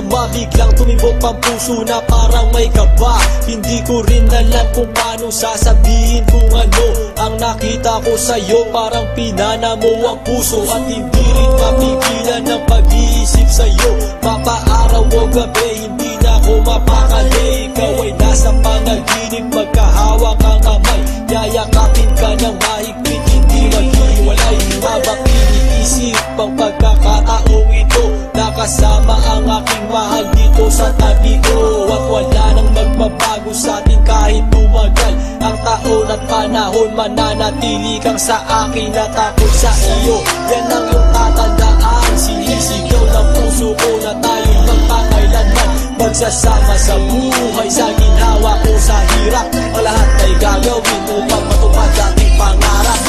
mabiglang tumibok ang puso na parang may kaba. Hindi ko rin alam kung paano sasabihin kung ano ang nakita ko sa'yo. Parang pinana mo ang puso at hindi rin mapigilan ang pag-iisip sa'yo. Mapaaraw o gabi, hindi na ako mapakali. Ikaw ay nasa panaginip, magkahawak ang kamay. Yayakapin ka ng mahigpit, hindi maghiwalay. Habang iniisip ang pagkakataong ito, nakasama ang aking mahal dito sa tabi ko. At wala nang magbabago sa atin kahit tumagal ang taon at panahon. Mananatili kang sa akin at ako sa iyo. Yan ang iyong tatandaan. Sinisigaw ng puso ko na tayo magpakailanman magsasama sa buhay. Sa ginhawa ko sa hirap, ang lahat ay gagawin upang matupad ating pangarap.